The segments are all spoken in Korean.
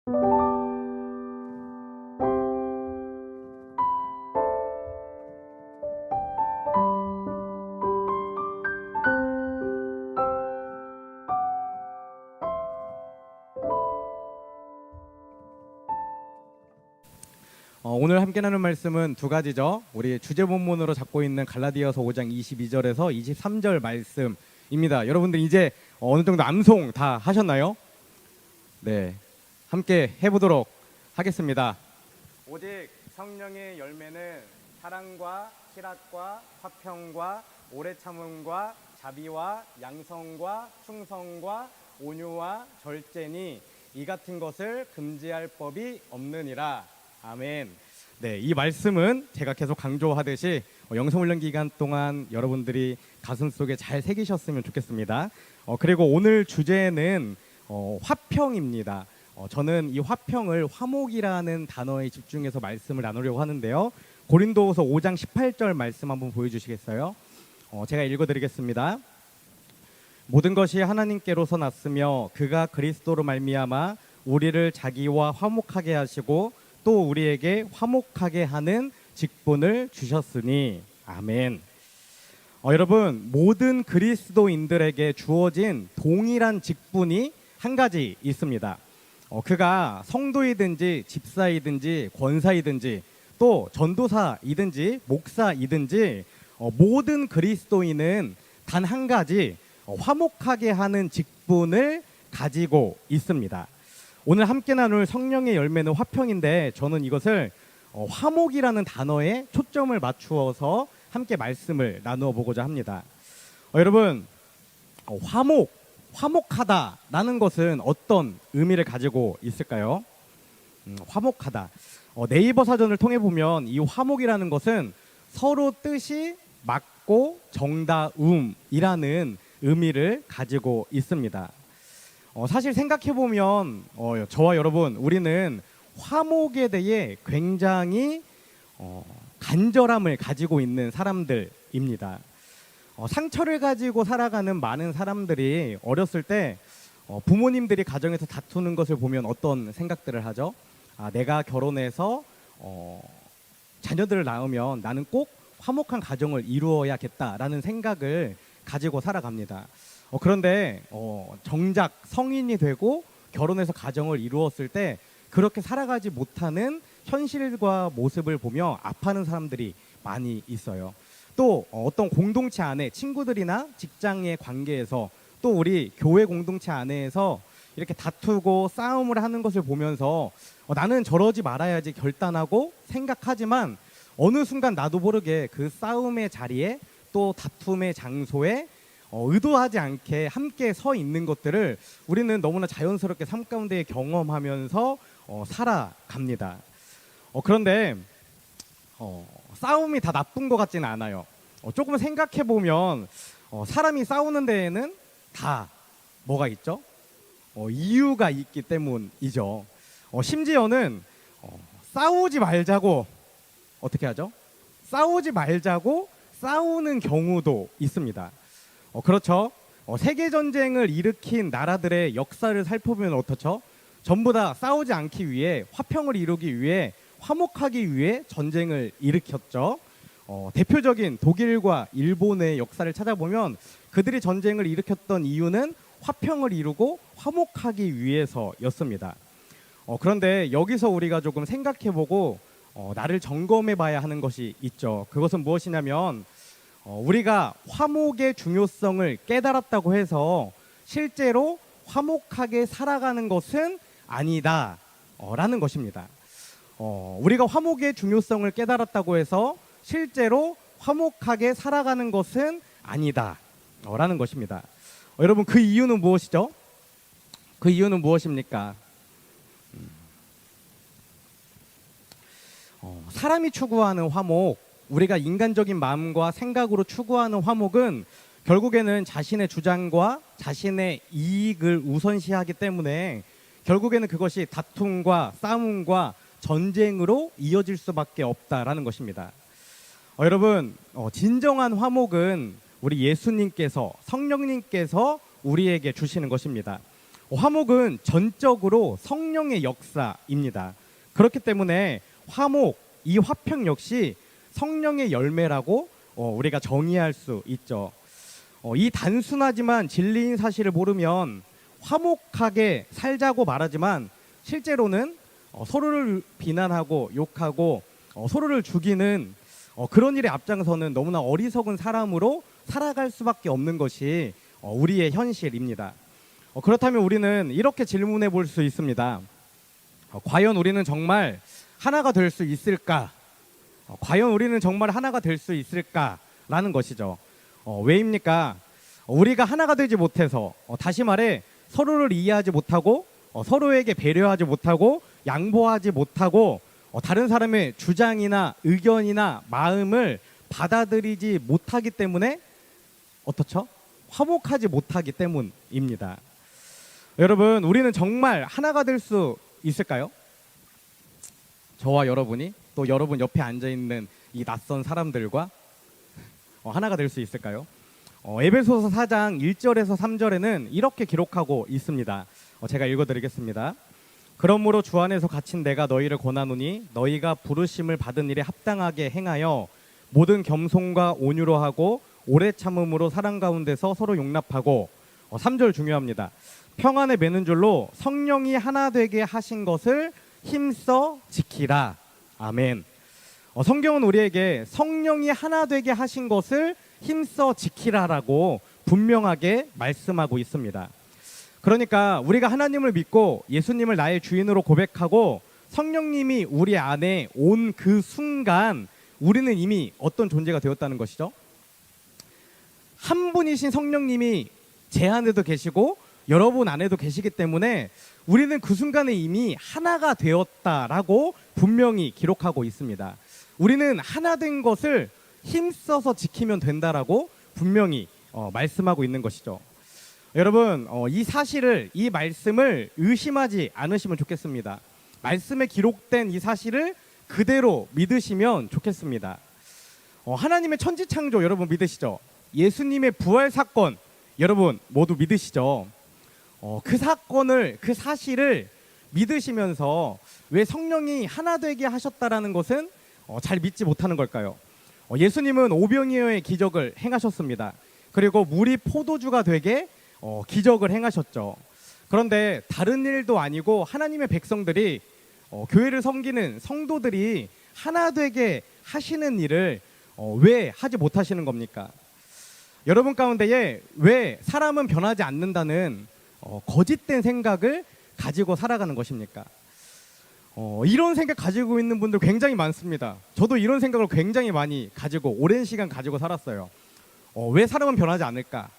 오늘 함께 나눌 말씀은 두 가지죠. 우리 주제 본문으로 잡고 있는 갈라디아서 5장 22절에서 23절 말씀입니다. 여러분들 이제 어느 정도 암송 다 하셨나요? 네, 함께 해보도록 하겠습니다. 오직 성령의 열매는 사랑과 희락과 화평과 오래 참음과 자비와 양성과 충성과 온유와 절제니 이 같은 것을 금지할 법이 없느니라. 아멘. 네, 이 말씀은 제가 계속 강조하듯이 영성훈련 기간 동안 여러분들이 가슴속에 잘 새기셨으면 좋겠습니다. 그리고 오늘 주제는 화평입니다. 저는 이 화평을 화목이라는 단어에 집중해서 말씀을 나누려고 하는데요. 고린도후서 5장 18절 말씀 한번 보여주시겠어요? 제가 읽어드리겠습니다. 모든 것이 하나님께로서 났으며 그가 그리스도로 말미암아 우리를 자기와 화목하게 하시고 또 우리에게 화목하게 하는 직분을 주셨으니 아멘. 여러분, 모든 그리스도인들에게 주어진 동일한 직분이 한 가지 있습니다. 그가 성도이든지 집사이든지 권사이든지 또 전도사이든지 목사이든지 모든 그리스도인은 단 한 가지 화목하게 하는 직분을 가지고 있습니다. 오늘 함께 나눌 성령의 열매는 화평인데 저는 이것을 화목이라는 단어에 초점을 맞추어서 함께 말씀을 나누어 보고자 합니다. 여러분, 화목하다라는 것은 어떤 의미를 가지고 있을까요? 화목하다. 네이버 사전을 통해 보면 이 화목이라는 것은 서로 뜻이 맞고 정다움이라는 의미를 가지고 있습니다. 사실 생각해보면 저와 여러분, 우리는 화목에 대해 굉장히 간절함을 가지고 있는 사람들입니다. 상처를 가지고 살아가는 많은 사람들이 어렸을 때 부모님들이 가정에서 다투는 것을 보면 어떤 생각들을 하죠? 내가 결혼해서 자녀들을 낳으면 나는 꼭 화목한 가정을 이루어야겠다라는 생각을 가지고 살아갑니다. 그런데 정작 성인이 되고 결혼해서 가정을 이루었을 때 그렇게 살아가지 못하는 현실과 모습을 보며 아파하는 사람들이 많이 있어요. 또 어떤 공동체 안에 친구들이나 직장의 관계에서 또 우리 교회 공동체 안에서 이렇게 다투고 싸움을 하는 것을 보면서 나는 저러지 말아야지 결단하고 생각하지만 어느 순간 나도 모르게 그 싸움의 자리에 또 다툼의 장소에 의도하지 않게 함께 서 있는 것들을 우리는 너무나 자연스럽게 삶 가운데 경험하면서 살아갑니다. 그런데 싸움이 다 나쁜 것 같지는 않아요. 조금 생각해 보면 사람이 싸우는 데에는 다 뭐가 있죠? 이유가 있기 때문이죠. 심지어는 싸우지 말자고 어떻게 하죠? 싸우지 말자고 싸우는 경우도 있습니다. 그렇죠. 세계전쟁을 일으킨 나라들의 역사를 살펴보면 어떻죠? 전부 다 싸우지 않기 위해 화평을 이루기 위해 화목하기 위해 전쟁을 일으켰죠. 대표적인 독일과 일본의 역사를 찾아보면 그들이 전쟁을 일으켰던 이유는 화평을 이루고 화목하기 위해서였습니다. 그런데 여기서 우리가 조금 생각해보고 나를 점검해 봐야 하는 것이 있죠. 그것은 무엇이냐면 우리가 화목의 중요성을 깨달았다고 해서 실제로 화목하게 살아가는 것은 아니다 라는 것입니다. 우리가 화목의 중요성을 깨달았다고 해서 실제로 화목하게 살아가는 것은 아니다 라는 것입니다. 여러분, 그 이유는 무엇이죠? 그 이유는 무엇입니까? 사람이 추구하는 화목, 우리가 인간적인 마음과 생각으로 추구하는 화목은 결국에는 자신의 주장과 자신의 이익을 우선시하기 때문에 결국에는 그것이 다툼과 싸움과 전쟁으로 이어질 수밖에 없다라는 것입니다. 여러분, 진정한 화목은 우리 예수님께서 성령님께서 우리에게 주시는 것입니다. 화목은 전적으로 성령의 역사입니다. 그렇기 때문에 화목, 이 화평 역시 성령의 열매라고 우리가 정의할 수 있죠. 이 단순하지만 진리인 사실을 모르면 화목하게 살자고 말하지만 실제로는 서로를 비난하고 욕하고 서로를 죽이는 그런 일에 앞장서는 너무나 어리석은 사람으로 살아갈 수밖에 없는 것이 우리의 현실입니다. 그렇다면 우리는 이렇게 질문해 볼 수 있습니다. 과연 우리는 정말 하나가 될 수 있을까? 과연 우리는 정말 하나가 될 수 있을까라는 것이죠. 왜입니까? 우리가 하나가 되지 못해서 다시 말해 서로를 이해하지 못하고 서로에게 배려하지 못하고 양보하지 못하고 다른 사람의 주장이나 의견이나 마음을 받아들이지 못하기 때문에 어떻죠? 화목하지 못하기 때문입니다. 여러분, 우리는 정말 하나가 될 수 있을까요? 저와 여러분이 또 여러분 옆에 앉아 있는 이 낯선 사람들과 하나가 될 수 있을까요? 에베소서 4장 1절에서 3절에는 이렇게 기록하고 있습니다. 제가 읽어드리겠습니다. 그러므로 주 안에서 갇힌 내가 너희를 권하노니 너희가 부르심을 받은 일에 합당하게 행하여 모든 겸손과 온유로 하고 오래 참음으로 사랑 가운데서 서로 용납하고 3절 중요합니다. 평안에 매는 줄로 성령이 하나 되게 하신 것을 힘써 지키라. 아멘. 성경은 우리에게 성령이 하나 되게 하신 것을 힘써 지키라라고 분명하게 말씀하고 있습니다. 그러니까 우리가 하나님을 믿고 예수님을 나의 주인으로 고백하고 성령님이 우리 안에 온 그 순간 우리는 이미 어떤 존재가 되었다는 것이죠. 한 분이신 성령님이 제 안에도 계시고 여러분 안에도 계시기 때문에 우리는 그 순간에 이미 하나가 되었다라고 분명히 기록하고 있습니다. 우리는 하나 된 것을 힘써서 지키면 된다라고 분명히 말씀하고 있는 것이죠. 여러분, 이 사실을, 이 말씀을 의심하지 않으시면 좋겠습니다. 말씀에 기록된 이 사실을 그대로 믿으시면 좋겠습니다. 하나님의 천지창조 여러분 믿으시죠? 예수님의 부활 사건 여러분 모두 믿으시죠? 그 사건을, 그 사실을 믿으시면서 왜 성령이 하나 되게 하셨다라는 것은 잘 믿지 못하는 걸까요? 예수님은 오병이어의 기적을 행하셨습니다. 그리고 물이 포도주가 되게 기적을 행하셨죠. 그런데 다른 일도 아니고 하나님의 백성들이 교회를 섬기는 성도들이 하나 되게 하시는 일을 왜 하지 못하시는 겁니까? 여러분 가운데에 왜 사람은 변하지 않는다는 거짓된 생각을 가지고 살아가는 것입니까? 이런 생각 가지고 있는 분들 굉장히 많습니다. 저도 이런 생각을 굉장히 많이 가지고 오랜 시간 가지고 살았어요. 왜 사람은 변하지 않을까?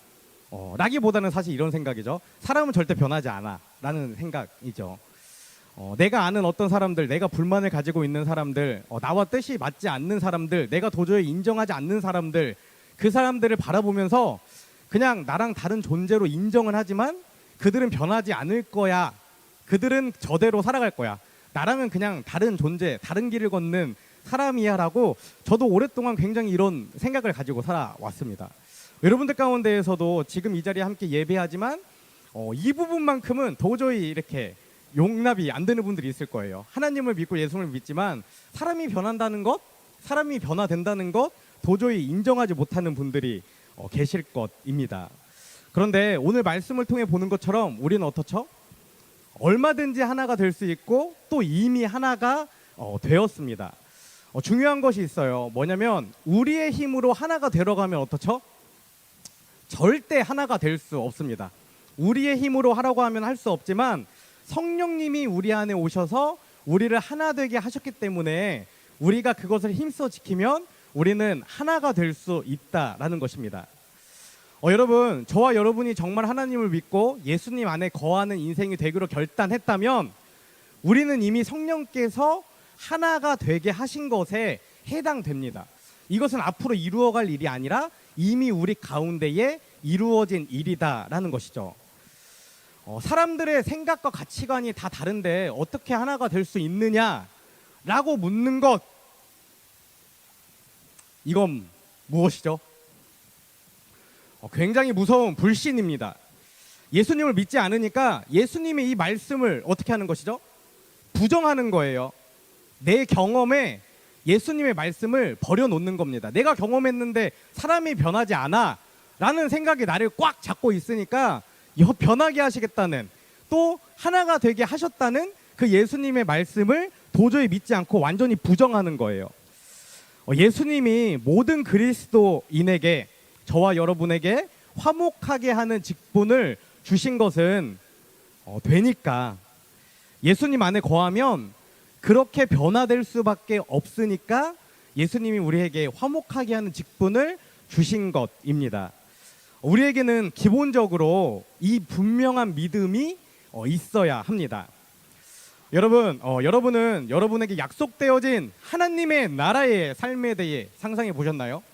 라기보다는 사실 이런 생각이죠. 사람은 절대 변하지 않아 라는 생각이죠. 내가 아는 어떤 사람들, 내가 불만을 가지고 있는 사람들, 나와 뜻이 맞지 않는 사람들, 내가 도저히 인정하지 않는 사람들, 그 사람들을 바라보면서 그냥 나랑 다른 존재로 인정은 하지만 그들은 변하지 않을 거야. 그들은 저대로 살아갈 거야. 나랑은 그냥 다른 존재, 다른 길을 걷는 사람이야 라고 저도 오랫동안 굉장히 이런 생각을 가지고 살아왔습니다. 여러분들 가운데에서도 지금 이 자리에 함께 예배하지만 이 부분만큼은 도저히 이렇게 용납이 안 되는 분들이 있을 거예요. 하나님을 믿고 예수님을 믿지만 사람이 변한다는 것, 사람이 변화된다는 것 도저히 인정하지 못하는 분들이 계실 것입니다. 그런데 오늘 말씀을 통해 보는 것처럼 우리는 어떻죠? 얼마든지 하나가 될 수 있고 또 이미 하나가 되었습니다. 중요한 것이 있어요. 뭐냐면 우리의 힘으로 하나가 되어가면 어떻죠? 절대 하나가 될 수 없습니다. 우리의 힘으로 하라고 하면 할 수 없지만 성령님이 우리 안에 오셔서 우리를 하나 되게 하셨기 때문에 우리가 그것을 힘써 지키면 우리는 하나가 될 수 있다라는 것입니다. 여러분, 저와 여러분이 정말 하나님을 믿고 예수님 안에 거하는 인생이 되기로 결단했다면 우리는 이미 성령께서 하나가 되게 하신 것에 해당됩니다. 이것은 앞으로 이루어갈 일이 아니라 이미 우리 가운데에 이루어진 일이다라는 것이죠. 사람들의 생각과 가치관이 다 다른데 어떻게 하나가 될 수 있느냐라고 묻는 것, 이건 무엇이죠? 굉장히 무서운 불신입니다. 예수님을 믿지 않으니까 예수님의 이 말씀을 어떻게 하는 것이죠? 부정하는 거예요. 내 경험에 예수님의 말씀을 버려놓는 겁니다. 내가 경험했는데 사람이 변하지 않아 라는 생각이 나를 꽉 잡고 있으니까 변하게 하시겠다는, 또 하나가 되게 하셨다는 그 예수님의 말씀을 도저히 믿지 않고 완전히 부정하는 거예요. 예수님이 모든 그리스도인에게, 저와 여러분에게 화목하게 하는 직분을 주신 것은 되니까, 예수님 안에 거하면 그렇게 변화될 수밖에 없으니까 예수님이 우리에게 화목하게 하는 직분을 주신 것입니다. 우리에게는 기본적으로 이 분명한 믿음이 있어야 합니다. 여러분은 여러분에게 약속되어진 하나님의 나라의 삶에 대해 상상해 보셨나요?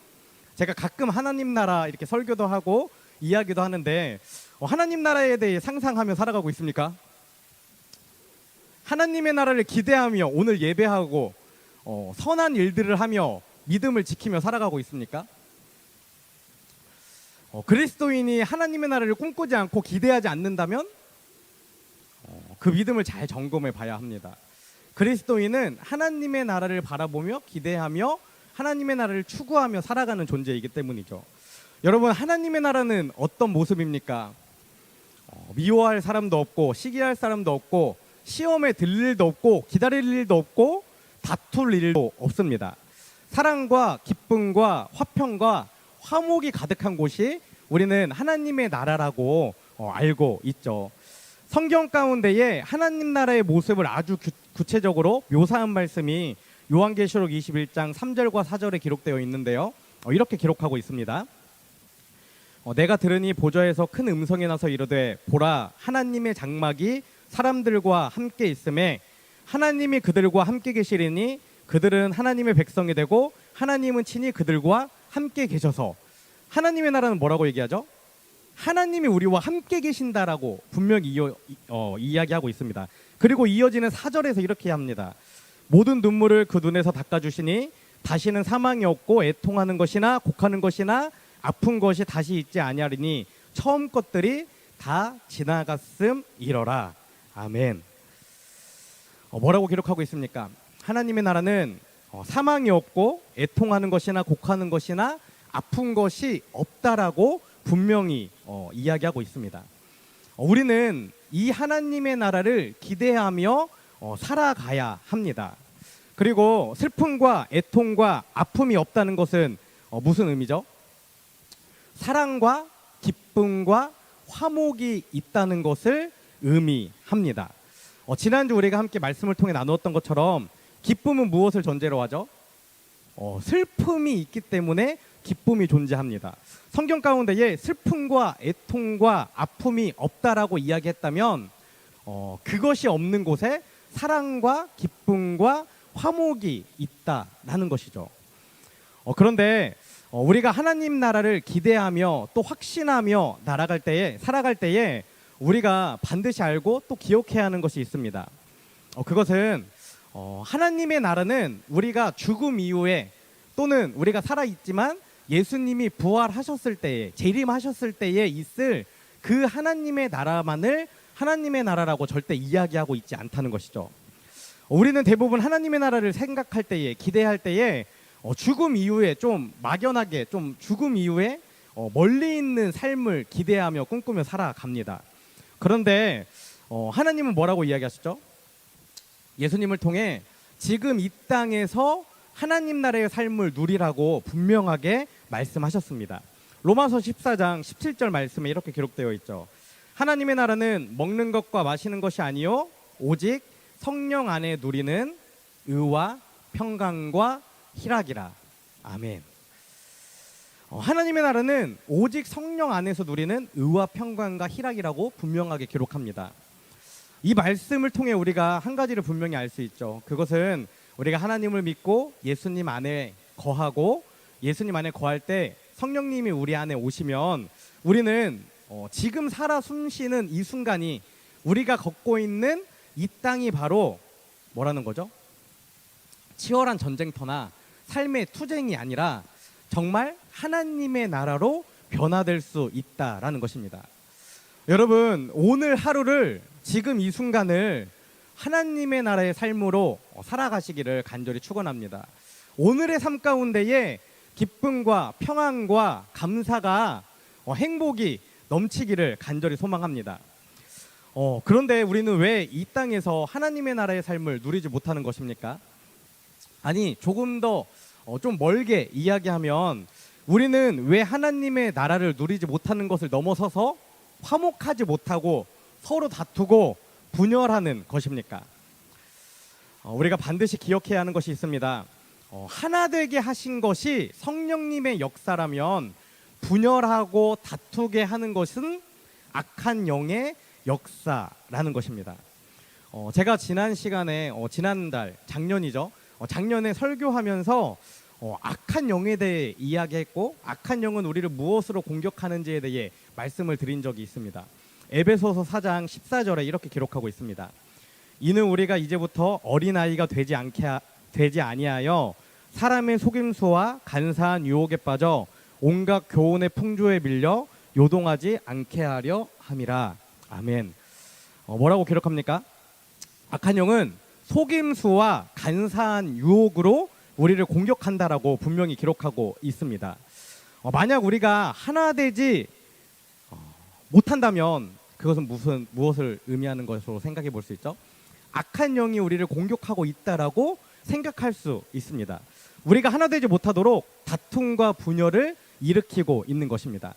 제가 가끔 하나님 나라 이렇게 설교도 하고 이야기도 하는데, 하나님 나라에 대해 상상하며 살아가고 있습니까? 하나님의 나라를 기대하며 오늘 예배하고 선한 일들을 하며 믿음을 지키며 살아가고 있습니까? 그리스도인이 하나님의 나라를 꿈꾸지 않고 기대하지 않는다면 그 믿음을 잘 점검해 봐야 합니다. 그리스도인은 하나님의 나라를 바라보며 기대하며 하나님의 나라를 추구하며 살아가는 존재이기 때문이죠. 여러분, 하나님의 나라는 어떤 모습입니까? 미워할 사람도 없고 시기할 사람도 없고 시험에 들 일도 없고 기다릴 일도 없고 다툴 일도 없습니다. 사랑과 기쁨과 화평과 화목이 가득한 곳이 우리는 하나님의 나라라고 알고 있죠. 성경 가운데에 하나님 나라의 모습을 아주 구체적으로 묘사한 말씀이 요한계시록 21장 3절과 4절에 기록되어 있는데요. 이렇게 기록하고 있습니다. 내가 들으니 보좌에서 큰 음성이 나서 이르되 보라, 하나님의 장막이 사람들과 함께 있음에 하나님이 그들과 함께 계시리니 그들은 하나님의 백성이 되고 하나님은 친히 그들과 함께 계셔서. 하나님의 나라는 뭐라고 얘기하죠? 하나님이 우리와 함께 계신다라고 분명히 이야기하고 있습니다. 그리고 이어지는 4절에서 이렇게 합니다. 모든 눈물을 그 눈에서 닦아주시니 다시는 사망이 없고 애통하는 것이나 곡하는 것이나 아픈 것이 다시 있지 아니하리니 처음 것들이 다 지나갔음이러라. 아멘. 뭐라고 기록하고 있습니까? 하나님의 나라는 사망이 없고 애통하는 것이나 곡하는 것이나 아픈 것이 없다라고 분명히 이야기하고 있습니다. 우리는 이 하나님의 나라를 기대하며 살아가야 합니다. 그리고 슬픔과 애통과 아픔이 없다는 것은 무슨 의미죠? 사랑과 기쁨과 화목이 있다는 것을 의미합니다. 지난주 우리가 함께 말씀을 통해 나누었던 것처럼 기쁨은 무엇을 전제로 하죠? 슬픔이 있기 때문에 기쁨이 존재합니다. 성경 가운데에 슬픔과 애통과 아픔이 없다라고 이야기했다면 그것이 없는 곳에 사랑과 기쁨과 화목이 있다라는 것이죠. 그런데 우리가 하나님 나라를 기대하며 또 확신하며 살아갈 때에 우리가 반드시 알고 또 기억해야 하는 것이 있습니다. 그것은 하나님의 나라는 우리가 죽음 이후에 또는 우리가 살아있지만 예수님이 부활하셨을 때에, 재림하셨을 때에 있을 그 하나님의 나라만을 하나님의 나라라고 절대 이야기하고 있지 않다는 것이죠. 우리는 대부분 하나님의 나라를 생각할 때에, 기대할 때에 죽음 이후에 좀 막연하게, 좀 죽음 이후에 멀리 있는 삶을 기대하며 꿈꾸며 살아갑니다. 그런데 하나님은 뭐라고 이야기하시죠? 예수님을 통해 지금 이 땅에서 하나님 나라의 삶을 누리라고 분명하게 말씀하셨습니다. 로마서 14장 17절 말씀에 이렇게 기록되어 있죠. 하나님의 나라는 먹는 것과 마시는 것이 아니요 오직 성령 안에 누리는 의와 평강과 희락이라. 아멘. 하나님의 나라는 오직 성령 안에서 누리는 의와 평강과 희락이라고 분명하게 기록합니다. 이 말씀을 통해 우리가 한 가지를 분명히 알 수 있죠. 그것은 우리가 하나님을 믿고 예수님 안에 거하고 예수님 안에 거할 때 성령님이 우리 안에 오시면 우리는 지금 살아 숨쉬는 이 순간이, 우리가 걷고 있는 이 땅이 바로 뭐라는 거죠? 치열한 전쟁터나 삶의 투쟁이 아니라 정말 하나님의 나라로 변화될 수 있다라는 것입니다. 여러분, 오늘 하루를, 지금 이 순간을 하나님의 나라의 삶으로 살아가시기를 간절히 축원합니다. 오늘의 삶 가운데에 기쁨과 평안과 감사가 행복이 넘치기를 간절히 소망합니다. 그런데 우리는 왜 이 땅에서 하나님의 나라의 삶을 누리지 못하는 것입니까? 아니, 조금 더 좀 멀게 이야기하면 우리는 왜 하나님의 나라를 누리지 못하는 것을 넘어서서 화목하지 못하고 서로 다투고 분열하는 것입니까? 우리가 반드시 기억해야 하는 것이 있습니다. 하나 되게 하신 것이 성령님의 역사라면 분열하고 다투게 하는 것은 악한 영의 역사라는 것입니다. 제가 지난 시간에 지난달 작년이죠. 작년에 설교하면서 악한 영에 대해 이야기했고, 악한 영은 우리를 무엇으로 공격하는지에 대해 말씀을 드린 적이 있습니다. 에베소서 4장 14절에 이렇게 기록하고 있습니다. 이는 우리가 이제부터 어린아이가 되지 아니하여 사람의 속임수와 간사한 유혹에 빠져 온갖 교훈의 풍조에 밀려 요동하지 않게 하려 함이라. 아멘. 뭐라고 기록합니까? 악한 영은 속임수와 간사한 유혹으로 우리를 공격한다라고 분명히 기록하고 있습니다. 만약 우리가 하나 되지 못한다면 그것은 무엇을 의미하는 것으로 생각해 볼 수 있죠? 악한 영이 우리를 공격하고 있다라고 생각할 수 있습니다. 우리가 하나 되지 못하도록 다툼과 분열을 일으키고 있는 것입니다.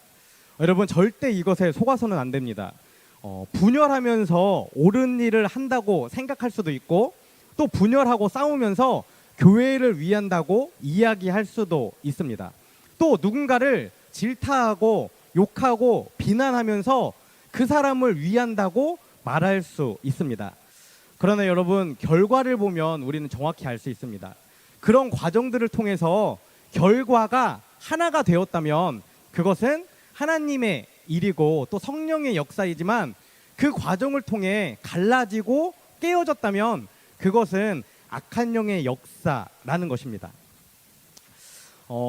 여러분, 절대 이것에 속아서는 안 됩니다. 분열하면서 옳은 일을 한다고 생각할 수도 있고, 또 분열하고 싸우면서 교회를 위한다고 이야기할 수도 있습니다. 또 누군가를 질타하고 욕하고 비난하면서 그 사람을 위한다고 말할 수 있습니다. 그러나 여러분, 결과를 보면 우리는 정확히 알 수 있습니다. 그런 과정들을 통해서 결과가 하나가 되었다면 그것은 하나님의 일이고 또 성령의 역사이지만, 그 과정을 통해 갈라지고 깨어졌다면 그것은 악한 영의 역사라는 것입니다.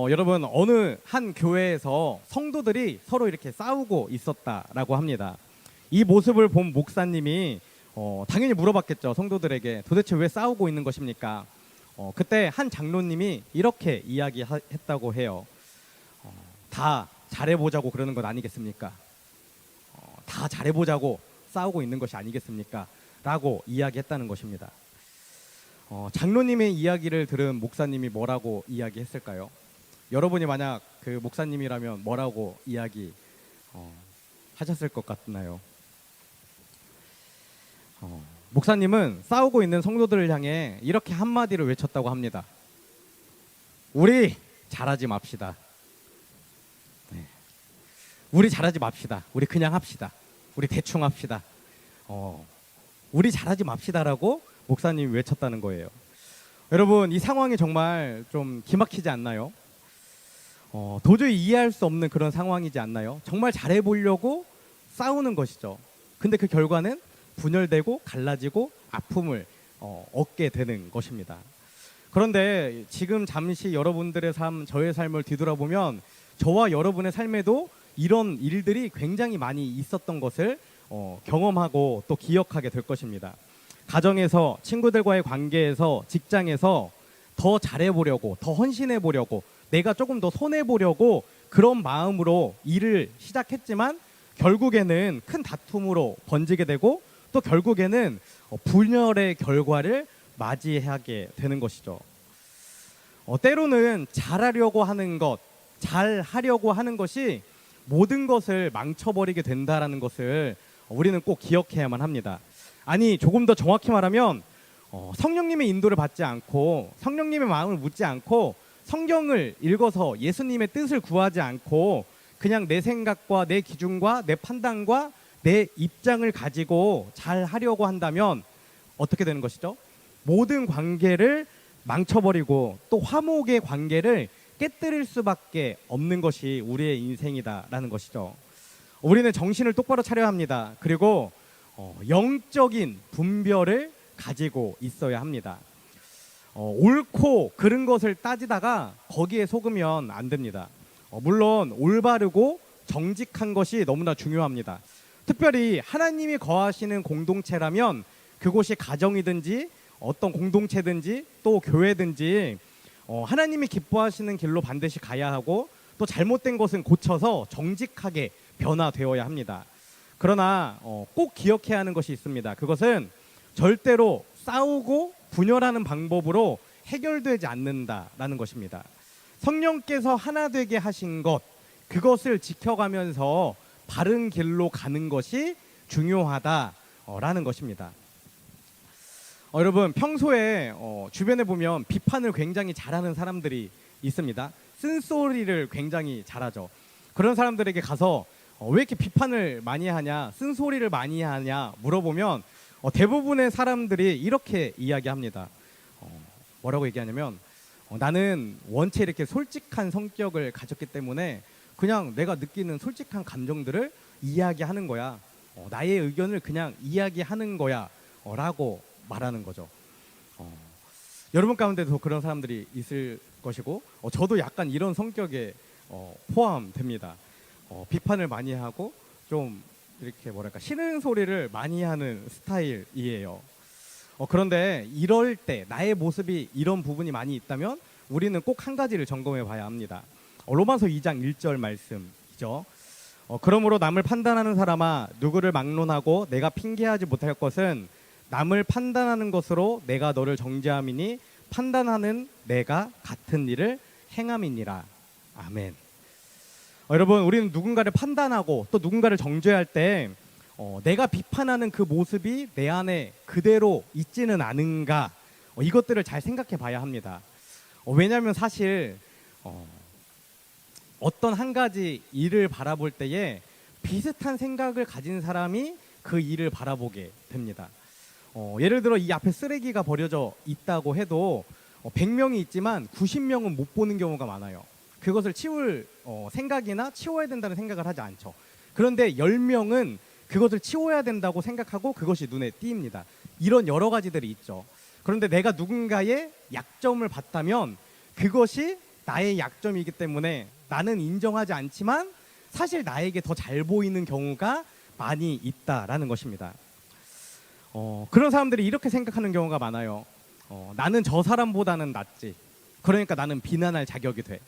여러분, 어느 한 교회에서 성도들이 서로 이렇게 싸우고 있었다라고 합니다. 이 모습을 본 목사님이 당연히 물어봤겠죠. 성도들에게 도대체 왜 싸우고 있는 것입니까? 그때 한 장로님이 이렇게 이야기했다고 해요. 다 잘해보자고 그러는 것 아니겠습니까? 다 잘해보자고 싸우고 있는 것이 아니겠습니까? 라고 이야기했다는 것입니다. 장로님의 이야기를 들은 목사님이 뭐라고 이야기했을까요? 여러분이 만약 그 목사님이라면 뭐라고 이야기 하셨을 것 같나요? 목사님은 싸우고 있는 성도들을 향해 이렇게 한마디를 외쳤다고 합니다. 우리 잘하지 맙시다. 네. 우리 잘하지 맙시다. 우리 그냥 합시다. 우리 대충 합시다. 우리 잘하지 맙시다라고 목사님이 외쳤다는 거예요. 여러분, 이 상황이 정말 좀 기막히지 않나요? 도저히 이해할 수 없는 그런 상황이지 않나요? 정말 잘해보려고 싸우는 것이죠. 근데 그 결과는 분열되고 갈라지고 아픔을 얻게 되는 것입니다. 그런데 지금 잠시 여러분들의 삶, 저의 삶을 뒤돌아보면 저와 여러분의 삶에도 이런 일들이 굉장히 많이 있었던 것을 경험하고 또 기억하게 될 것입니다. 가정에서, 친구들과의 관계에서, 직장에서 더 잘해보려고, 더 헌신해보려고, 내가 조금 더 손해보려고 그런 마음으로 일을 시작했지만 결국에는 큰 다툼으로 번지게 되고, 또 결국에는 분열의 결과를 맞이하게 되는 것이죠. 때로는 잘하려고 하는 것, 잘하려고 하는 것이 모든 것을 망쳐버리게 된다라는 것을 우리는 꼭 기억해야만 합니다. 아니, 조금 더 정확히 말하면 성령님의 인도를 받지 않고, 성령님의 마음을 묻지 않고, 성경을 읽어서 예수님의 뜻을 구하지 않고 그냥 내 생각과 내 기준과 내 판단과 내 입장을 가지고 잘 하려고 한다면 어떻게 되는 것이죠? 모든 관계를 망쳐버리고 또 화목의 관계를 깨뜨릴 수밖에 없는 것이 우리의 인생이다라는 것이죠. 우리는 정신을 똑바로 차려야 합니다. 그리고 영적인 분별을 가지고 있어야 합니다. 옳고 그른 것을 따지다가 거기에 속으면 안 됩니다. 물론 올바르고 정직한 것이 너무나 중요합니다. 특별히 하나님이 거하시는 공동체라면 그곳이 가정이든지 어떤 공동체든지 또 교회든지 하나님이 기뻐하시는 길로 반드시 가야 하고 또 잘못된 것은 고쳐서 정직하게 변화되어야 합니다. 그러나 꼭 기억해야 하는 것이 있습니다. 그것은 절대로 싸우고 분열하는 방법으로 해결되지 않는다라는 것입니다. 성령께서 하나 되게 하신 것, 그것을 지켜가면서 바른 길로 가는 것이 중요하다라는 것입니다. 여러분, 평소에 주변에 보면 비판을 굉장히 잘하는 사람들이 있습니다. 쓴소리를 굉장히 잘하죠. 그런 사람들에게 가서 왜 이렇게 비판을 많이 하냐, 쓴소리를 많이 하냐 물어보면 대부분의 사람들이 이렇게 이야기합니다. 뭐라고 얘기하냐면 나는 원체 이렇게 솔직한 성격을 가졌기 때문에 그냥 내가 느끼는 솔직한 감정들을 이야기하는 거야. 나의 의견을 그냥 이야기하는 거야 라고 말하는 거죠. 여러분 가운데도 그런 사람들이 있을 것이고 저도 약간 이런 성격에 포함됩니다. 비판을 많이 하고 좀 이렇게 뭐랄까 싫은 소리를 많이 하는 스타일이에요. 그런데 이럴 때 나의 모습이 이런 부분이 많이 있다면 우리는 꼭 한 가지를 점검해 봐야 합니다. 로마서 2장 1절 말씀이죠. 그러므로 남을 판단하는 사람아 누구를 막론하고 내가 핑계하지 못할 것은 남을 판단하는 것으로 내가 너를 정죄함이니 판단하는 내가 같은 일을 행함이니라. 아멘. 여러분, 우리는 누군가를 판단하고 또 누군가를 정죄할 때 내가 비판하는 그 모습이 내 안에 그대로 있지는 않은가, 이것들을 잘 생각해 봐야 합니다. 왜냐하면 사실 어떤 한 가지 일을 바라볼 때에 비슷한 생각을 가진 사람이 그 일을 바라보게 됩니다. 예를 들어 이 앞에 쓰레기가 버려져 있다고 해도 100명이 있지만 90명은 못 보는 경우가 많아요. 그것을 치울 생각이나 치워야 된다는 생각을 하지 않죠. 그런데 10명은 그것을 치워야 된다고 생각하고 그것이 눈에 띕니다. 이런 여러 가지들이 있죠. 그런데 내가 누군가의 약점을 봤다면 그것이 나의 약점이기 때문에 나는 인정하지 않지만 사실 나에게 더 잘 보이는 경우가 많이 있다라는 것입니다. 그런 사람들이 이렇게 생각하는 경우가 많아요. 나는 저 사람보다는 낫지. 그러니까 나는 비난할 자격이 돼.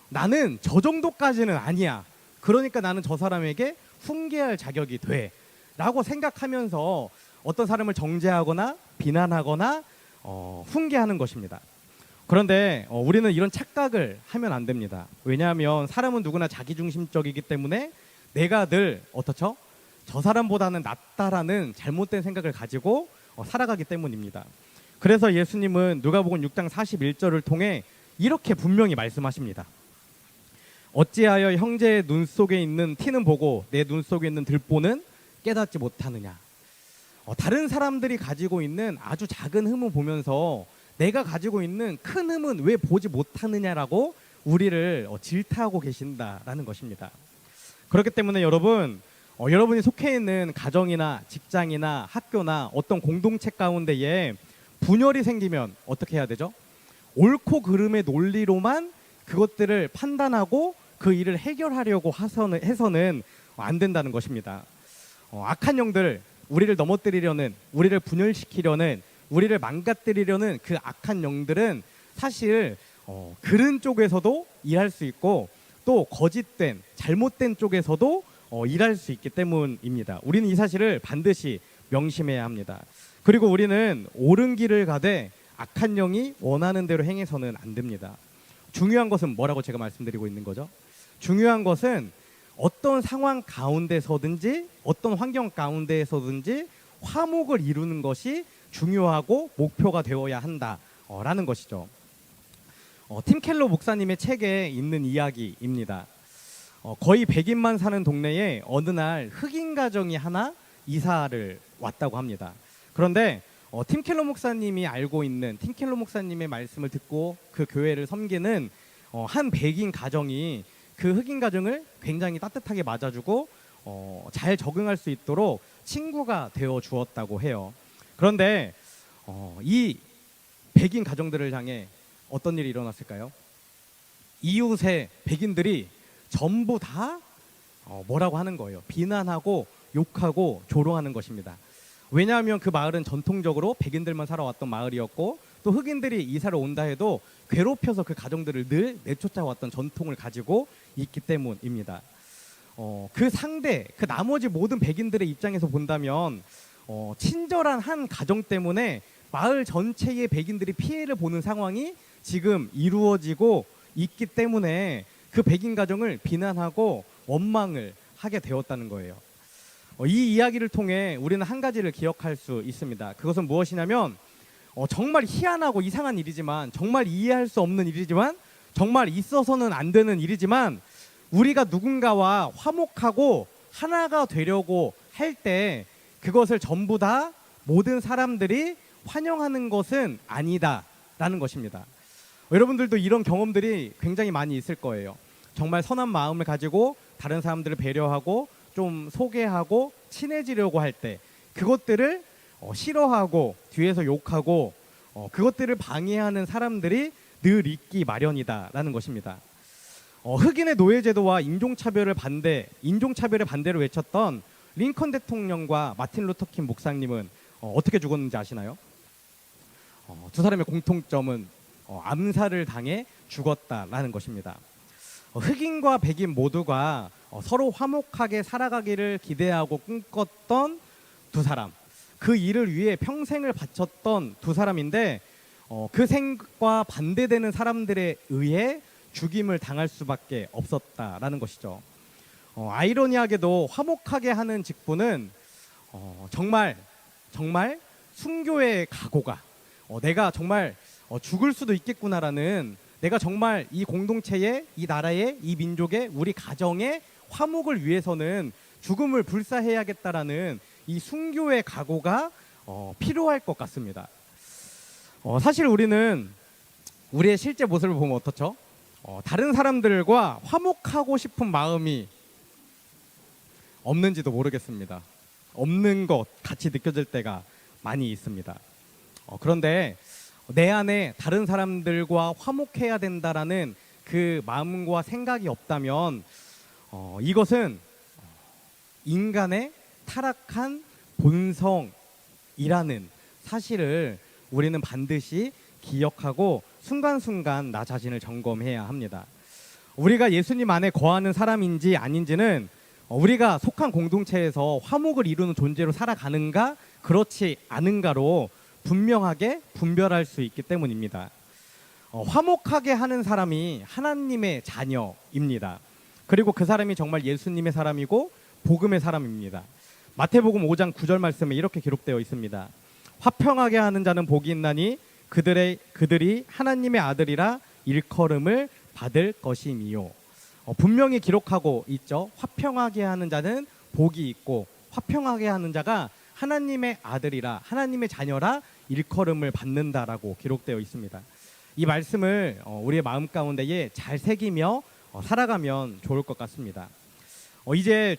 나는 저 정도까지는 아니야. 그러니까 나는 저 사람에게 훈계할 자격이 돼. 라고 생각하면서 어떤 사람을 정죄하거나 비난하거나 훈계하는 것입니다. 그런데 우리는 이런 착각을 하면 안 됩니다. 왜냐하면 사람은 누구나 자기중심적이기 때문에 내가 늘 어떻죠? 저 사람보다는 낫다라는 잘못된 생각을 가지고 살아가기 때문입니다. 그래서 예수님은 누가복음 6장 41절을 통해 이렇게 분명히 말씀하십니다. 어찌하여 형제의 눈 속에 있는 티는 보고 내 눈 속에 있는 들보는 깨닫지 못하느냐. 다른 사람들이 가지고 있는 아주 작은 흠을 보면서 내가 가지고 있는 큰 흠은 왜 보지 못하느냐라고 우리를 질타하고 계신다라는 것입니다. 그렇기 때문에 여러분, 여러분이 속해 있는 가정이나 직장이나 학교나 어떤 공동체 가운데에 분열이 생기면 어떻게 해야 되죠? 옳고 그름의 논리로만 그것들을 판단하고 그 일을 해결하려고 해서는 안 된다는 것입니다. 악한 영들, 우리를 넘어뜨리려는, 우리를 분열시키려는, 우리를 망가뜨리려는 그 악한 영들은 사실 그른 쪽에서도 일할 수 있고 또 거짓된, 잘못된 쪽에서도 일할 수 있기 때문입니다. 우리는 이 사실을 반드시 명심해야 합니다. 그리고 우리는 옳은 길을 가되 악한 영이 원하는 대로 행해서는 안 됩니다. 중요한 것은 뭐라고 제가 말씀드리고 있는 거죠? 중요한 것은 어떤 상황 가운데서든지 어떤 환경 가운데에서든지 화목을 이루는 것이 중요하고 목표가 되어야 한다라는 것이죠. 팀 켈러 목사님의 책에 있는 이야기입니다. 거의 100인만 사는 동네에 어느 날 흑인 가정이 하나 이사를 왔다고 합니다. 그런데 팀 켈러 목사님이 알고 있는, 팀 켈러 목사님의 말씀을 듣고 그 교회를 섬기는 한 백인 가정이 그 흑인 가정을 굉장히 따뜻하게 맞아주고 잘 적응할 수 있도록 친구가 되어 주었다고 해요. 그런데 이 백인 가정들을 향해 어떤 일이 일어났을까요? 이웃의 백인들이 전부 다 뭐라고 하는 거예요. 비난하고 욕하고 조롱하는 것입니다. 왜냐하면 그 마을은 전통적으로 백인들만 살아왔던 마을이었고 또 흑인들이 이사를 온다 해도 괴롭혀서 그 가정들을 늘 내쫓아왔던 전통을 가지고 있기 때문입니다. 그 상대, 그 나머지 모든 백인들의 입장에서 본다면 친절한 한 가정 때문에 마을 전체의 백인들이 피해를 보는 상황이 지금 이루어지고 있기 때문에 그 백인 가정을 비난하고 원망을 하게 되었다는 거예요. 이 이야기를 통해 우리는 한 가지를 기억할 수 있습니다. 그것은 무엇이냐면 정말 희한하고 이상한 일이지만, 정말 이해할 수 없는 일이지만, 정말 있어서는 안 되는 일이지만, 우리가 누군가와 화목하고 하나가 되려고 할 때 그것을 전부 다 모든 사람들이 환영하는 것은 아니다라는 것입니다. 여러분들도 이런 경험들이 굉장히 많이 있을 거예요. 정말 선한 마음을 가지고 다른 사람들을 배려하고 좀 소개하고 친해지려고 할 때 그것들을 싫어하고 뒤에서 욕하고 그것들을 방해하는 사람들이 늘 있기 마련이다라는 것입니다. 흑인의 노예제도와 인종차별의 반대를 외쳤던 링컨 대통령과 마틴 루터킹 목사님은 어떻게 죽었는지 아시나요? 두 사람의 공통점은 암살을 당해 죽었다라는 것입니다. 흑인과 백인 모두가 서로 화목하게 살아가기를 기대하고 꿈꿨던 두 사람, 그 일을 위해 평생을 바쳤던 두 사람인데 그 생과 반대되는 사람들에 의해 죽임을 당할 수밖에 없었다라는 것이죠. 아이러니하게도 화목하게 하는 직분은 정말 순교의 각오가 내가 정말 죽을 수도 있겠구나라는, 내가 정말 이 공동체의, 이 나라의, 이 민족의, 우리 가정의 화목을 위해서는 죽음을 불사해야겠다라는 이 순교의 각오가 필요할 것 같습니다. 사실 우리는 우리의 실제 모습을 보면 어떻죠? 다른 사람들과 화목하고 싶은 마음이 없는지도 모르겠습니다. 없는 것 같이 느껴질 때가 많이 있습니다. 그런데 내 안에 다른 사람들과 화목해야 된다라는 그 마음과 생각이 없다면 이것은 인간의 타락한 본성이라는 사실을 우리는 반드시 기억하고 순간순간 나 자신을 점검해야 합니다. 우리가 예수님 안에 거하는 사람인지 아닌지는 우리가 속한 공동체에서 화목을 이루는 존재로 살아가는가 그렇지 않은가로 분명하게 분별할 수 있기 때문입니다. 화목하게 하는 사람이 하나님의 자녀입니다. 그리고 그 사람이 정말 예수님의 사람이고 복음의 사람입니다. 마태복음 5장 9절 말씀에 이렇게 기록되어 있습니다. 화평하게 하는 자는 복이 있나니 그들이 하나님의 아들이라 일컬음을 받을 것임이요. 분명히 기록하고 있죠. 화평하게 하는 자는 복이 있고 화평하게 하는 자가 하나님의 아들이라, 하나님의 자녀라 일컬음을 받는다라고 기록되어 있습니다. 이 말씀을 우리의 마음 가운데에 잘 새기며 살아가면 좋을 것 같습니다. 이제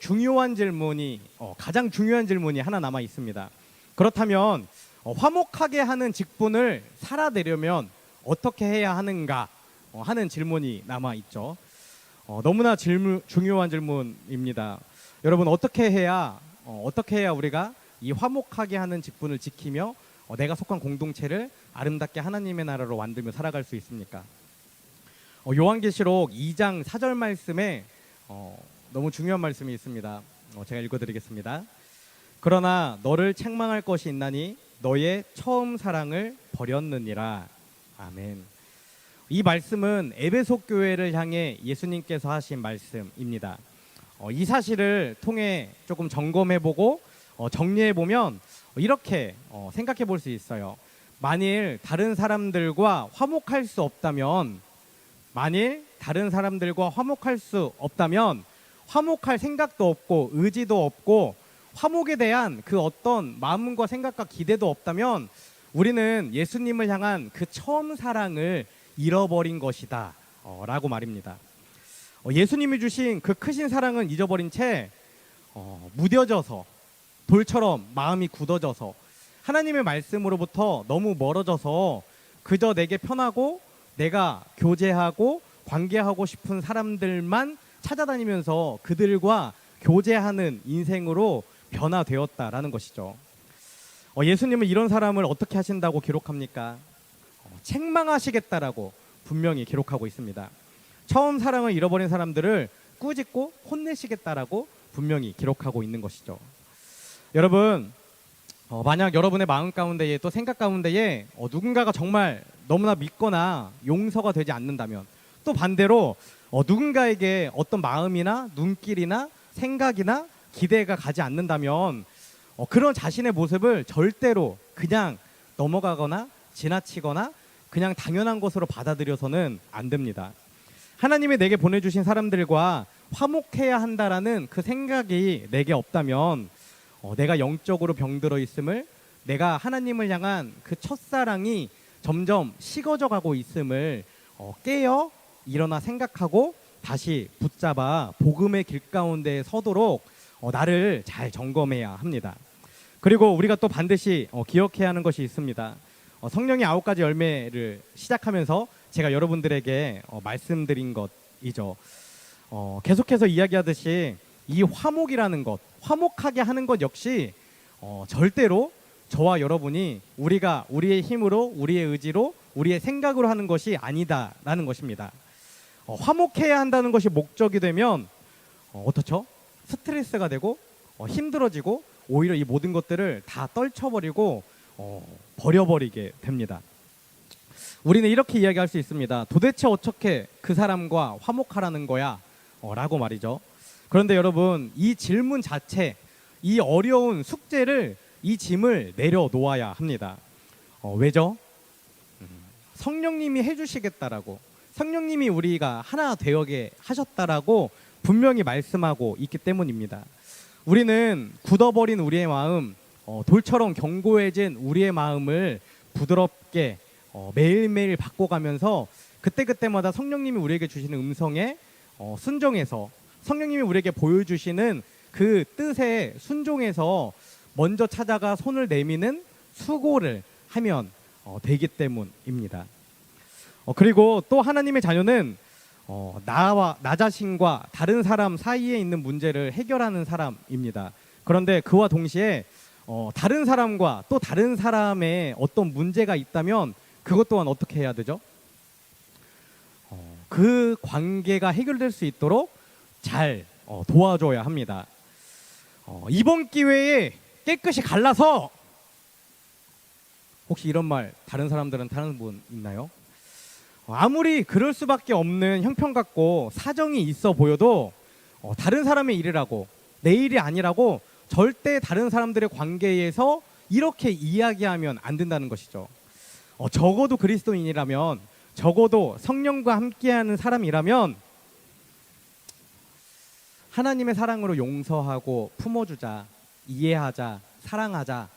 가장 중요한 질문이 하나 남아 있습니다. 그렇다면 화목하게 하는 직분을 살아내려면 어떻게 해야 하는가 하는 질문이 남아 있죠. 너무나 중요한 질문입니다. 여러분, 어떻게 해야 우리가 이 화목하게 하는 직분을 지키며 내가 속한 공동체를 아름답게 하나님의 나라로 만들며 살아갈 수 있습니까? 요한계시록 2장 4절 말씀에 너무 중요한 말씀이 있습니다. 제가 읽어드리겠습니다. 그러나 너를 책망할 것이 있나니 너의 처음 사랑을 버렸느니라. 아멘. 이 말씀은 에베소 교회를 향해 예수님께서 하신 말씀입니다. 이 사실을 통해 조금 점검해보고 정리해보면 이렇게 생각해 볼 수 있어요. 만일 다른 사람들과 화목할 수 없다면 화목할 생각도 없고 의지도 없고 화목에 대한 그 어떤 마음과 생각과 기대도 없다면 우리는 예수님을 향한 그 처음 사랑을 잃어버린 것이다 라고 말입니다. 예수님이 주신 그 크신 사랑은 잊어버린 채 무뎌져서 돌처럼 마음이 굳어져서 하나님의 말씀으로부터 너무 멀어져서 그저 내게 편하고 내가 교제하고 관계하고 싶은 사람들만 찾아다니면서 그들과 교제하는 인생으로 변화되었다라는 것이죠. 예수님은 이런 사람을 어떻게 하신다고 기록합니까? 책망하시겠다라고 분명히 기록하고 있습니다. 처음 사랑을 잃어버린 사람들을 꾸짖고 혼내시겠다라고 분명히 기록하고 있는 것이죠. 여러분, 만약 여러분의 마음 가운데에 또 생각 가운데에 누군가가 정말 너무나 믿거나 용서가 되지 않는다면, 또 반대로 누군가에게 어떤 마음이나 눈길이나 생각이나 기대가 가지 않는다면 그런 자신의 모습을 절대로 그냥 넘어가거나 지나치거나 그냥 당연한 것으로 받아들여서는 안 됩니다. 하나님이 내게 보내주신 사람들과 화목해야 한다라는 그 생각이 내게 없다면 내가 영적으로 병들어 있음을, 내가 하나님을 향한 그 첫사랑이 점점 식어져 가고 있음을 깨어 일어나 생각하고 다시 붙잡아 복음의 길 가운데 서도록 나를 잘 점검해야 합니다. 그리고 우리가 또 반드시 기억해야 하는 것이 있습니다. 성령의 9가지 열매를 시작하면서 제가 여러분들에게 말씀드린 것이죠. 계속해서 이야기하듯이 이 화목이라는 것, 화목하게 하는 것 역시 절대로 저와 여러분이 우리가 우리의 힘으로, 우리의 의지로, 우리의 생각으로 하는 것이 아니다라는 것입니다. 화목해야 한다는 것이 목적이 되면 어떻죠? 스트레스가 되고 힘들어지고 오히려 이 모든 것들을 다 떨쳐버리고 버려버리게 됩니다. 우리는 이렇게 이야기할 수 있습니다. 도대체 어떻게 그 사람과 화목하라는 거야? 라고 말이죠. 그런데 여러분, 이 질문 자체, 이 어려운 숙제를, 이 짐을 내려놓아야 합니다. 왜죠? 성령님이 해주시겠다라고, 성령님이 우리가 하나 되게 하셨다라고 분명히 말씀하고 있기 때문입니다. 우리는 굳어버린 우리의 마음, 돌처럼 견고해진 우리의 마음을 부드럽게 매일매일 바꿔가면서 그때그때마다 성령님이 우리에게 주시는 음성에 순종해서, 성령님이 우리에게 보여주시는 그 뜻에 순종해서 먼저 찾아가 손을 내미는 수고를 하면 되기 때문입니다. 그리고 또 하나님의 자녀는 나 자신과 다른 사람 사이에 있는 문제를 해결하는 사람입니다. 그런데 그와 동시에 다른 사람과 또 다른 사람의 어떤 문제가 있다면 그것 또한 어떻게 해야 되죠? 그 관계가 해결될 수 있도록 잘 도와줘야 합니다. 이번 기회에 깨끗이 갈라서, 혹시 이런 말 다른 사람들은 하는 분 있나요? 아무리 그럴 수밖에 없는 형편 같고 사정이 있어 보여도 다른 사람의 일이라고, 내 일이 아니라고 절대 다른 사람들의 관계에서 이렇게 이야기하면 안 된다는 것이죠. 적어도 그리스도인이라면, 적어도 성령과 함께하는 사람이라면 하나님의 사랑으로 용서하고 품어주자, 이해하자, 사랑하자,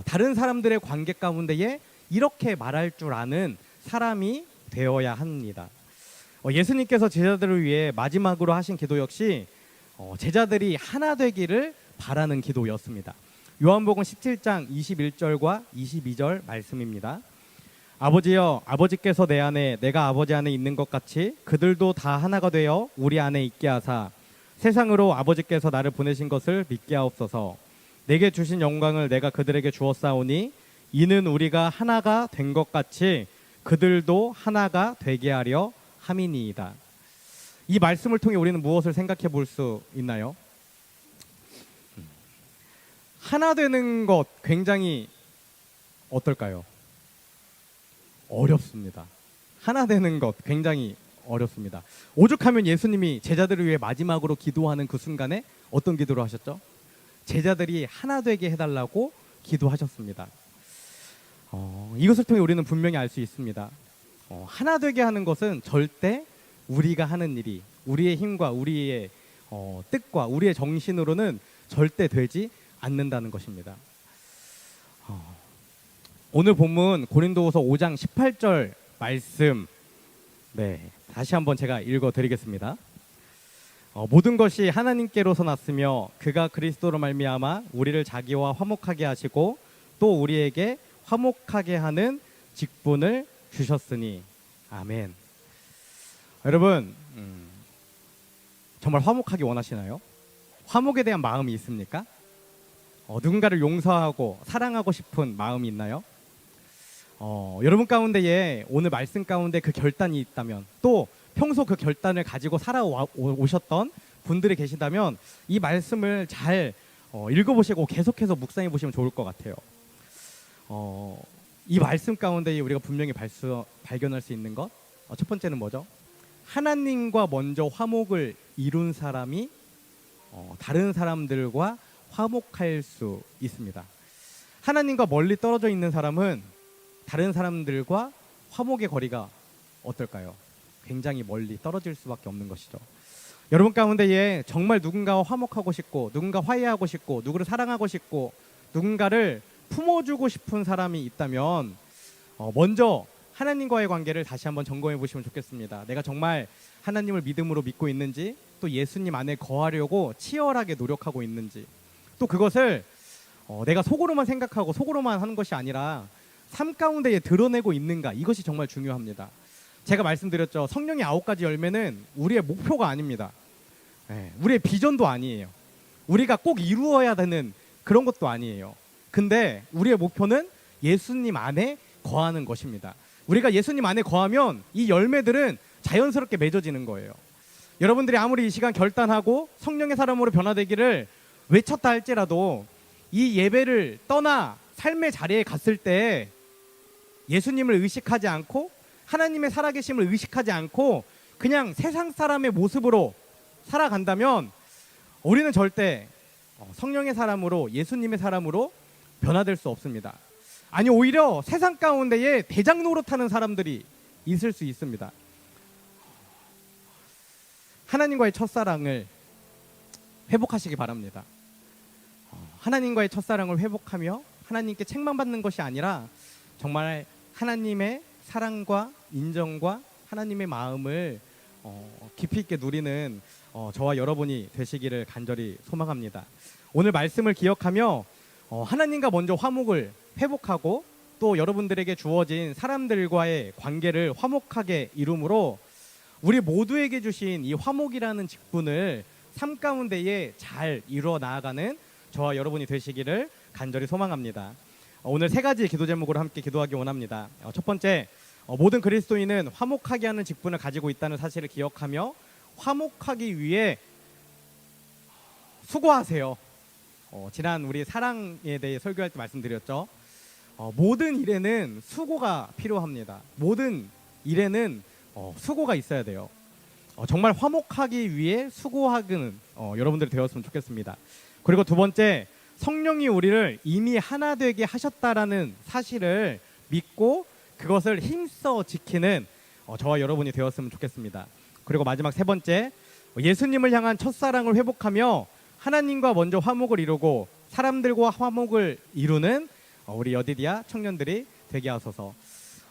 다른 사람들의 관계 가운데에 이렇게 말할 줄 아는 사람이 되어야 합니다. 예수님께서 제자들을 위해 마지막으로 하신 기도 역시 제자들이 하나 되기를 바라는 기도였습니다. 요한복음 17장 21절과 22절 말씀입니다. 아버지여, 아버지께서 내 안에, 내가 아버지 안에 있는 것 같이 그들도 다 하나가 되어 우리 안에 있게 하사 세상으로 아버지께서 나를 보내신 것을 믿게 하옵소서. 내게 주신 영광을 내가 그들에게 주었사오니 이는 우리가 하나가 된 것 같이 그들도 하나가 되게 하려 함이니이다. 이 말씀을 통해 우리는 무엇을 생각해 볼 수 있나요? 하나 되는 것 굉장히 어떨까요? 어렵습니다. 하나 되는 것 굉장히 어렵습니다. 오죽하면 예수님이 제자들을 위해 마지막으로 기도하는 그 순간에 어떤 기도를 하셨죠? 제자들이 하나 되게 해달라고 기도하셨습니다. 이것을 통해 우리는 분명히 알 수 있습니다. 하나 되게 하는 것은 절대 우리가 하는 일이, 우리의 힘과 우리의 뜻과 우리의 정신으로는 절대 되지 않는다는 것입니다. 오늘 본문 고린도후서 5장 18절 말씀, 다시 한번 제가 읽어드리겠습니다. 모든 것이 하나님께로서 났으며 그가 그리스도로 말미암아 우리를 자기와 화목하게 하시고 또 우리에게 화목하게 하는 직분을 주셨으니 아멘. 여러분, 정말 화목하기 원하시나요? 화목에 대한 마음이 있습니까? 누군가를 용서하고 사랑하고 싶은 마음이 있나요? 여러분 가운데에 오늘 말씀 가운데 그 결단이 있다면, 또 평소 그 결단을 가지고 살아오셨던 분들이 계시다면 이 말씀을 잘 읽어보시고 계속해서 묵상해 보시면 좋을 것 같아요. 이 말씀 가운데 우리가 분명히 발견할 수 있는 것, 첫 번째는 뭐죠? 하나님과 먼저 화목을 이룬 사람이 다른 사람들과 화목할 수 있습니다. 하나님과 멀리 떨어져 있는 사람은 다른 사람들과 화목의 거리가 어떨까요? 굉장히 멀리 떨어질 수밖에 없는 것이죠. 여러분 가운데에 정말 누군가와 화목하고 싶고, 누군가 화해하고 싶고, 누구를 사랑하고 싶고, 누군가를 품어주고 싶은 사람이 있다면 먼저 하나님과의 관계를 다시 한번 점검해 보시면 좋겠습니다. 내가 정말 하나님을 믿음으로 믿고 있는지, 또 예수님 안에 거하려고 치열하게 노력하고 있는지, 또 그것을 내가 속으로만 생각하고 속으로만 하는 것이 아니라 삶 가운데에 드러내고 있는가, 이것이 정말 중요합니다. 제가 말씀드렸죠. 성령의 9가지 열매는 우리의 목표가 아닙니다. 우리의 비전도 아니에요. 우리가 꼭 이루어야 되는 그런 것도 아니에요. 근데 우리의 목표는 예수님 안에 거하는 것입니다. 우리가 예수님 안에 거하면 이 열매들은 자연스럽게 맺어지는 거예요. 여러분들이 아무리 이 시간 결단하고 성령의 사람으로 변화되기를 외쳤다 할지라도 이 예배를 떠나 삶의 자리에 갔을 때 예수님을 의식하지 않고 하나님의 살아계심을 의식하지 않고 그냥 세상 사람의 모습으로 살아간다면 우리는 절대 성령의 사람으로, 예수님의 사람으로 변화될 수 없습니다. 아니, 오히려 세상 가운데에 대장 노릇하는 사람들이 있을 수 있습니다. 하나님과의 첫사랑을 회복하시기 바랍니다. 하나님과의 첫사랑을 회복하며 하나님께 책망받는 것이 아니라 정말 하나님의 사랑과 인정과 하나님의 마음을 깊이 있게 누리는 저와 여러분이 되시기를 간절히 소망합니다. 오늘 말씀을 기억하며 하나님과 먼저 화목을 회복하고, 또 여러분들에게 주어진 사람들과의 관계를 화목하게 이룸으로 우리 모두에게 주신 이 화목이라는 직분을 삶 가운데에 잘 이루어 나아가는 저와 여러분이 되시기를 간절히 소망합니다. 오늘 3가지 기도 제목으로 함께 기도하기 원합니다. 첫 번째, 모든 그리스도인은 화목하게 하는 직분을 가지고 있다는 사실을 기억하며 화목하기 위해 수고하세요. 지난 우리 사랑에 대해 설교할 때 말씀드렸죠. 모든 일에는 수고가 필요합니다. 모든 일에는 수고가 있어야 돼요. 정말 화목하기 위해 수고하는 여러분들이 되었으면 좋겠습니다. 그리고 두 번째, 성령이 우리를 이미 하나 되게 하셨다라는 사실을 믿고 그것을 힘써 지키는 저와 여러분이 되었으면 좋겠습니다. 그리고 마지막 3번째, 예수님을 향한 첫사랑을 회복하며 하나님과 먼저 화목을 이루고 사람들과 화목을 이루는 우리 여디디아 청년들이 되게 하소서.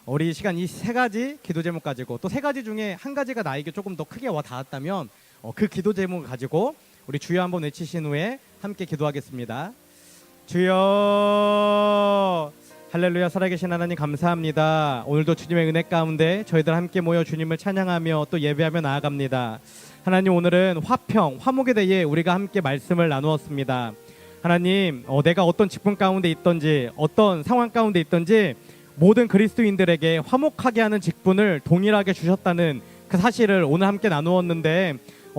우리 이 시간 이 3가지 기도 제목 가지고, 또 3가지 중에 한 가지가 나에게 조금 더 크게 와 닿았다면 그 기도 제목을 가지고 우리 주여 한번 외치신 후에 함께 기도하겠습니다. 주여, 할렐루야. 살아계신 하나님 감사합니다. 오늘도 주님의 은혜 가운데 저희들 함께 모여 주님을 찬양하며 또 예배하며 나아갑니다. 하나님, 오늘은 화평, 화목에 대해 우리가 함께 말씀을 나누었습니다. 하나님, 내가 어떤 직분 가운데 있든지 어떤 상황 가운데 있든지 모든 그리스도인들에게 화목하게 하는 직분을 동일하게 주셨다는 그 사실을 오늘 함께 나누었는데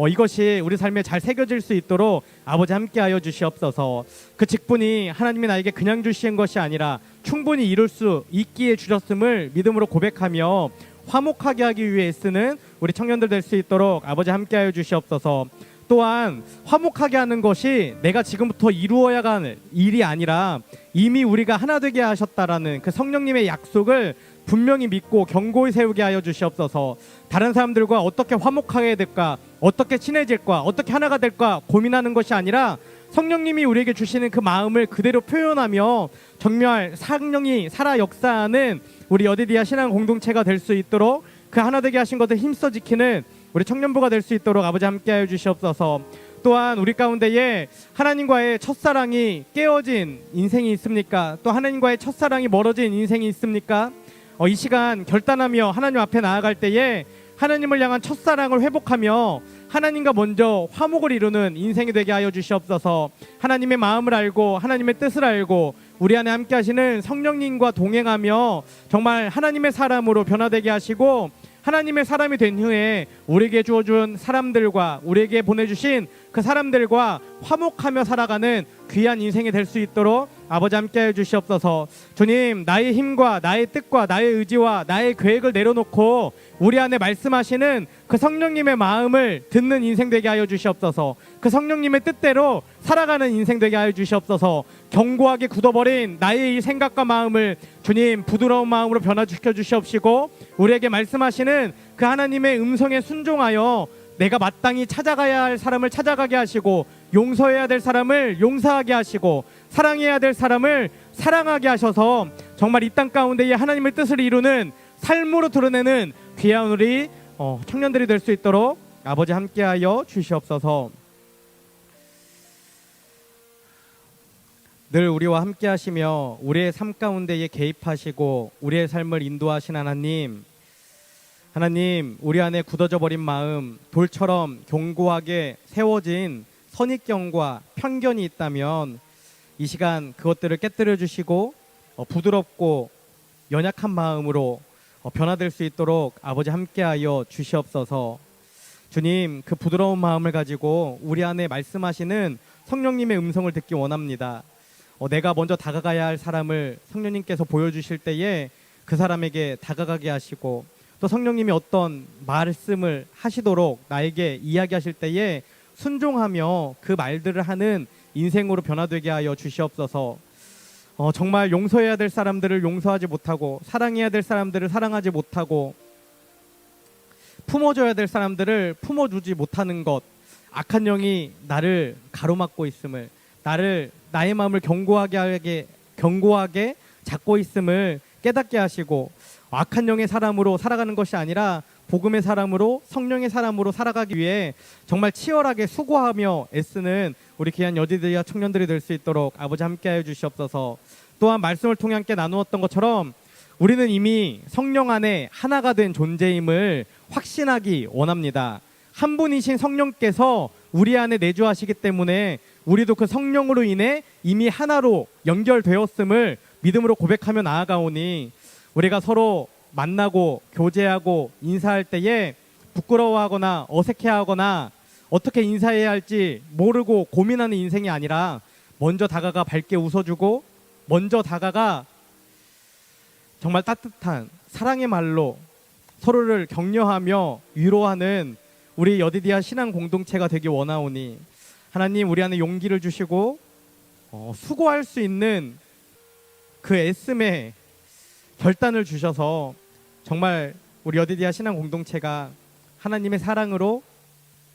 이것이 우리 삶에 잘 새겨질 수 있도록 아버지 함께하여 주시옵소서. 그 직분이 하나님이 나에게 그냥 주신 것이 아니라 충분히 이룰 수 있기에 주셨음을 믿음으로 고백하며 화목하게 하기 위해 쓰는 우리 청년들 될 수 있도록 아버지 함께하여 주시옵소서. 또한 화목하게 하는 것이 내가 지금부터 이루어야 할 일이 아니라 이미 우리가 하나 되게 하셨다라는 그 성령님의 약속을 분명히 믿고 견고히 세우게 하여 주시옵소서. 다른 사람들과 어떻게 화목하게 될까, 어떻게 친해질까, 어떻게 하나가 될까 고민하는 것이 아니라 성령님이 우리에게 주시는 그 마음을 그대로 표현하며 정말 성령이 살아 역사하는 우리 여디디아 신앙 공동체가 될 수 있도록 그 하나 되게 하신 것을 힘써 지키는 우리 청년부가 될 수 있도록 아버지 함께하여 주시옵소서. 또한 우리 가운데에 하나님과의 첫사랑이 깨어진 인생이 있습니까? 또 하나님과의 첫사랑이 멀어진 인생이 있습니까? 이 시간 결단하며 하나님 앞에 나아갈 때에 하나님을 향한 첫사랑을 회복하며 하나님과 먼저 화목을 이루는 인생이 되게 하여 주시옵소서. 하나님의 마음을 알고 하나님의 뜻을 알고 우리 안에 함께 하시는 성령님과 동행하며 정말 하나님의 사람으로 변화되게 하시고, 하나님의 사람이 된 후에 우리에게 주어준 사람들과 우리에게 보내주신 그 사람들과 화목하며 살아가는 귀한 인생이 될 수 있도록 아버지 함께해 주시옵소서. 주님, 나의 힘과 나의 뜻과 나의 의지와 나의 계획을 내려놓고 우리 안에 말씀하시는 그 성령님의 마음을 듣는 인생 되게 하여 주시옵소서. 그 성령님의 뜻대로 살아가는 인생 되게 하여 주시옵소서. 견고하게 굳어버린 나의 이 생각과 마음을 주님 부드러운 마음으로 변화시켜 주시옵시고, 우리에게 말씀하시는 그 하나님의 음성에 순종하여 내가 마땅히 찾아가야 할 사람을 찾아가게 하시고, 용서해야 될 사람을 용서하게 하시고, 사랑해야 될 사람을 사랑하게 하셔서 정말 이 땅 가운데에 하나님의 뜻을 이루는 삶으로 드러내는 귀한 우리 청년들이 될 수 있도록 아버지 함께하여 주시옵소서. 늘 우리와 함께 하시며 우리의 삶 가운데에 개입하시고 우리의 삶을 인도하신 하나님, 우리 안에 굳어져 버린 마음, 돌처럼 견고하게 세워진 선입견과 편견이 있다면 이 시간 그것들을 깨뜨려 주시고 부드럽고 연약한 마음으로 변화될 수 있도록 아버지 함께하여 주시옵소서. 주님, 그 부드러운 마음을 가지고 우리 안에 말씀하시는 성령님의 음성을 듣기 원합니다. 내가 먼저 다가가야 할 사람을 성령님께서 보여주실 때에 그 사람에게 다가가게 하시고, 또 성령님이 어떤 말씀을 하시도록 나에게 이야기하실 때에 순종하며 그 말들을 하는 인생으로 변화되게 하여 주시옵소서. 정말 용서해야 될 사람들을 용서하지 못하고, 사랑해야 될 사람들을 사랑하지 못하고, 품어줘야 될 사람들을 품어주지 못하는 것, 악한 영이 나를 가로막고 있음을, 나의 마음을 견고하게 잡고 있음을 깨닫게 하시고, 악한 영의 사람으로 살아가는 것이 아니라 복음의 사람으로, 성령의 사람으로 살아가기 위해 정말 치열하게 수고하며 애쓰는 우리 귀한 여디들과 청년들이 될 수 있도록 아버지 함께하여 주시옵소서. 또한 말씀을 통해 함께 나누었던 것처럼 우리는 이미 성령 안에 하나가 된 존재임을 확신하기 원합니다. 한 분이신 성령께서 우리 안에 내주하시기 때문에 우리도 그 성령으로 인해 이미 하나로 연결되었음을 믿음으로 고백하며 나아가오니, 우리가 서로 만나고 교제하고 인사할 때에 부끄러워하거나 어색해하거나 어떻게 인사해야 할지 모르고 고민하는 인생이 아니라 먼저 다가가 밝게 웃어주고, 먼저 다가가 정말 따뜻한 사랑의 말로 서로를 격려하며 위로하는 우리 여디디아 신앙 공동체가 되기 원하오니, 하나님 우리 안에 용기를 주시고 수고할 수 있는 그 애씀의 결단을 주셔서 정말 우리 여디디아 신앙 공동체가 하나님의 사랑으로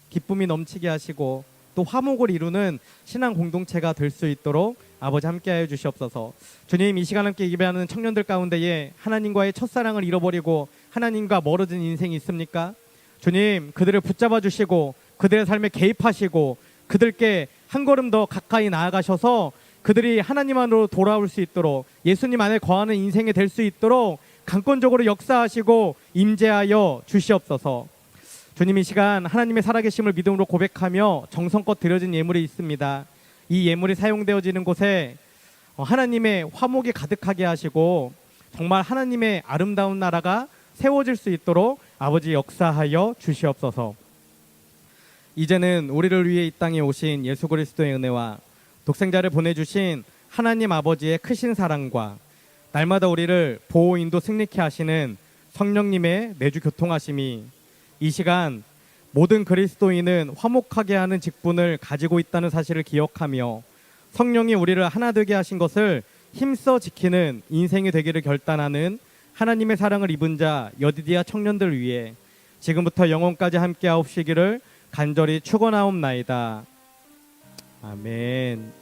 기쁨이 넘치게 하시고 또 화목을 이루는 신앙 공동체가 될 수 있도록 아버지 함께하여 주시옵소서. 주님, 이 시간 함께 예배하는 청년들 가운데에 하나님과의 첫사랑을 잃어버리고 하나님과 멀어진 인생이 있습니까? 주님, 그들을 붙잡아 주시고 그들의 삶에 개입하시고 그들께 한 걸음 더 가까이 나아가셔서 그들이 하나님 안으로 돌아올 수 있도록, 예수님 안에 거하는 인생이 될 수 있도록 강권적으로 역사하시고 임재하여 주시옵소서. 주님, 이 시간 하나님의 살아계심을 믿음으로 고백하며 정성껏 드려진 예물이 있습니다. 이 예물이 사용되어지는 곳에 하나님의 화목이 가득하게 하시고 정말 하나님의 아름다운 나라가 세워질 수 있도록 아버지 역사하여 주시옵소서. 이제는 우리를 위해 이 땅에 오신 예수 그리스도의 은혜와 독생자를 보내주신 하나님 아버지의 크신 사랑과 날마다 우리를 보호 인도 승리케 하시는 성령님의 내주 교통하심이 이 시간 모든 그리스도인은 화목하게 하는 직분을 가지고 있다는 사실을 기억하며 성령이 우리를 하나 되게 하신 것을 힘써 지키는 인생이 되기를 결단하는 하나님의 사랑을 입은 자 여디디아 청년들 위해 지금부터 영원까지 함께하옵시기를 간절히 축원하옵나이다. 아멘.